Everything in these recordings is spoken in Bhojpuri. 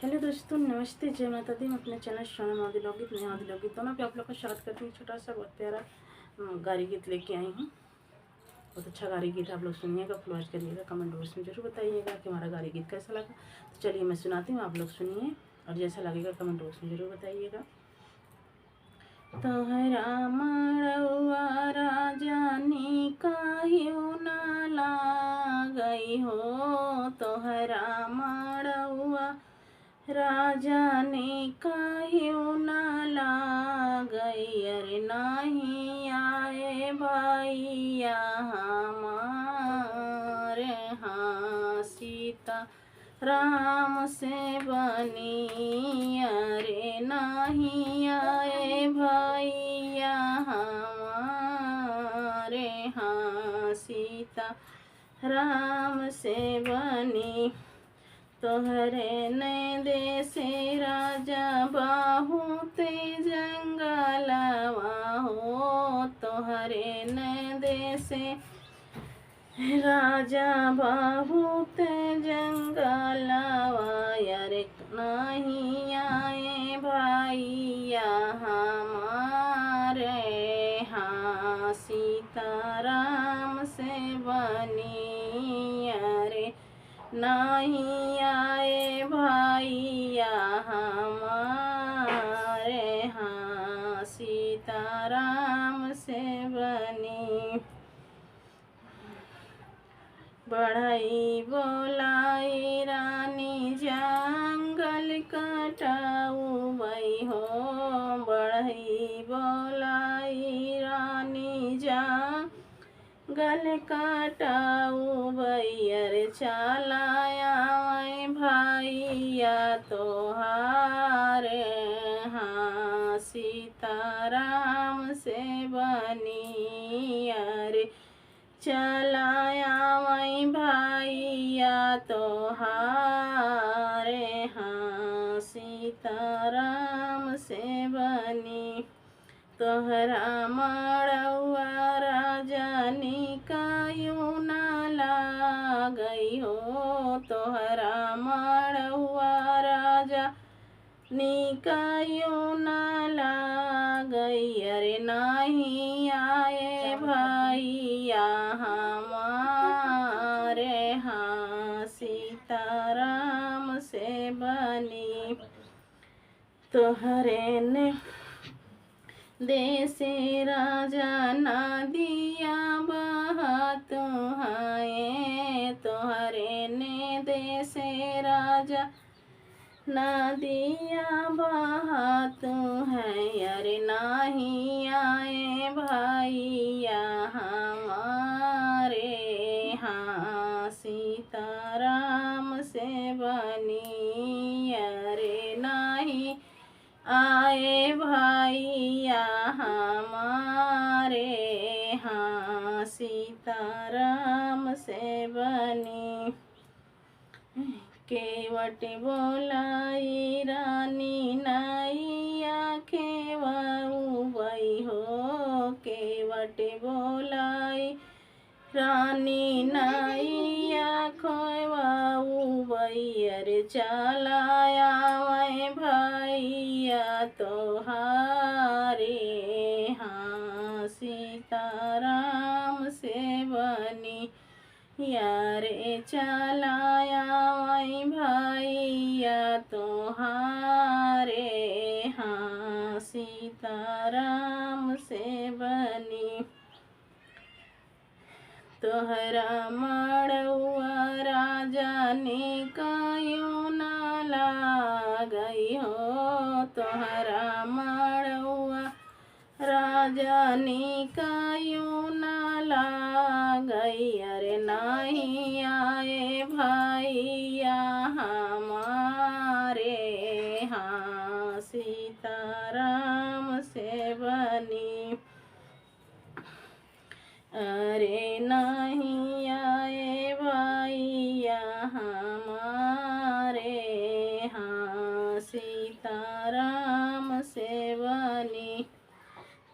हेलो दोस्तों, नमस्ते, जय माता दी। मैं अपने चैनल सोना मादी लोकगीत नया मादी लोकगीत दोनों पे आप लोग का स्वागत करती हूँ। छोटा सा बहुत प्यारा गारी गीत लेके आई हूँ। बहुत अच्छा गारी गीत आप लोग सुनिएगा, फॉलोअर्स करिएगा, कमेंट बॉक्स में जरूर बताइएगा कि हमारा गारी गीत कैसा लगा। तो चलिए मैं सुनाती हूँ, आप लोग सुनिए और जैसा लगेगा कमेंट बॉक्स में जरूर बताइएगा। तोहरा मड़वा राजानी काहियो न लागई हो, तोहरा मड़वा राजा ने काहियो न लागई। अरे नहीं आए भैया हमारे, हाँ सीता राम से बनी। अरे नहीं आए भैया हमारे, हाँ सीता राम से बनी। तोहरे ने देसे राजा बाहुते जंगलवा हो, तोहरे ने देसे राजा बाहुते जंगलवा। यारे नहीं आए भैया हमारे, हाँ सीताराम से बनी। अरे नहीं आए भैया हमारे, हाँ सीताराम से बनी। बढ़ई बोलाई रानी जंगल कटाऊ बई हो, बढ़ई बोलाई रानी जंगल कटाऊ भैया। चलाया भैया तोहारे, हाँ सीताराम से बनी। अरे चलाया भैया तोहारे, हाँ सीताराम से बनी। तोहरा मड़वा राजानी काहियो न लागई हो, तोहरा मड़वा राजा निकायो न लागई। अरे नहीं आए भैया हमारे, हाँ सीताराम से बनी। तोहरे ने देसे राजा नदिया बहत हैं, तोहरे ने देसे राजा नदिया बहत हैं। अरे नहीं आए भैया हमारे, हाँ सीताराम से बनी। अरे नहीं आए भैया हमारे, हाँ सीताराम से बनी। केवट बोलाई रानी नैया खेवाऊ बई हो, केवट बोलाई रानी नैया खेवाऊ बई। अरे चलाया भैया तोहारे, हाँ सीताराम से बनी। यारे चलाया भैया तोहारे, हाँ सीताराम से बनी। तोहरा मड़वा राजा ने काहियो न लागई हो, तोहरा मड़वा राजा ने काहियो न लागई। अरे नहीं आए भैया हमारे, हाँ सीताराम से बनी। अरे नहीं आए भैया हमारे, हाँ सीताराम से बनी।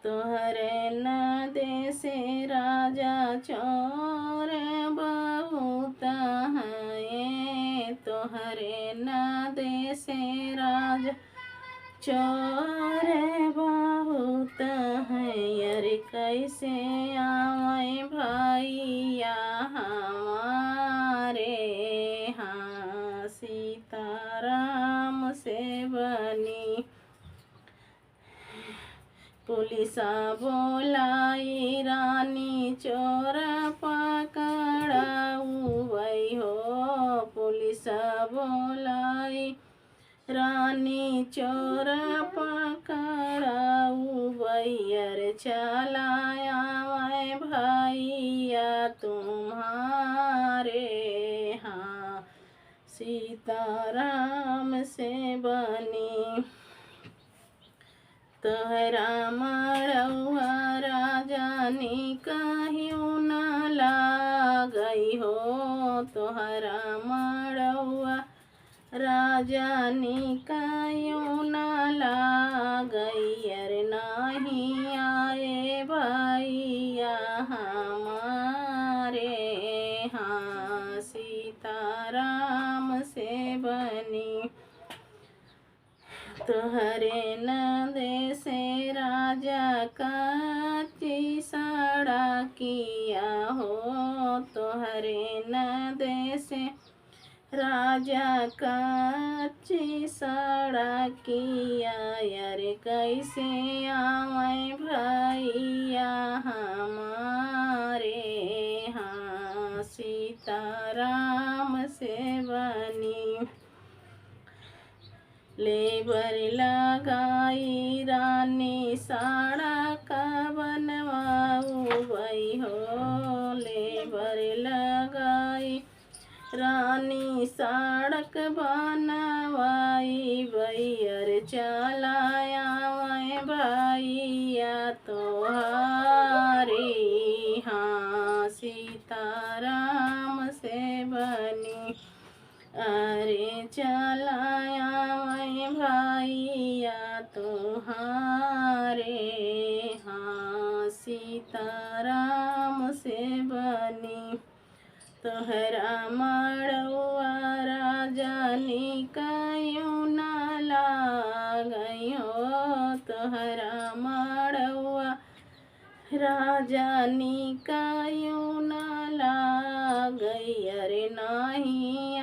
तोहरे न देसे राजा चोर बहुत हैं, तोहरे न देशे राज चोर बहुत है, अरे कैसे आवे भैया हमारे। हाँ सीताराम से बनी पुलिसा बोलाई रानी चोर पकड़ाऊ वही हो। पुलिसा बोलाई रानी चोर पकड़ाऊ भैयर चलाया मैं भैया तुम्हारे। हाँ सीताराम से बनी तोहरा मड़ौआ राजानी कहियो न लागई हो। तोहरा मड़ौआ राजानी कहियो न लागई, अरे नहीं आए भैया हमारे। हाँ सीताराम से बनी तोहरे नंदे से राजा कच्ची सड़किया हो। तोहरे नंदे से राजा कच्ची सड़किया, अरे कैसे आवे भैया हमारे। हाँ सीताराम से बनी लेबर लगाई रानी सड़क बनवाऊ वही हो। लेबर लगाई रानी सड़क बनवाई भैयर चलाया मैं भैया तोहारी। हाँ सीताराम से बनी अरे चलाया मैं भैया तुम्हारे। हाँ सीताराम से बनी तोहरा मड़ौआ राजानी कहियो न लागई हो। तोहरा मड़ौआ राजानी कहियो न लागई, अरे नहीं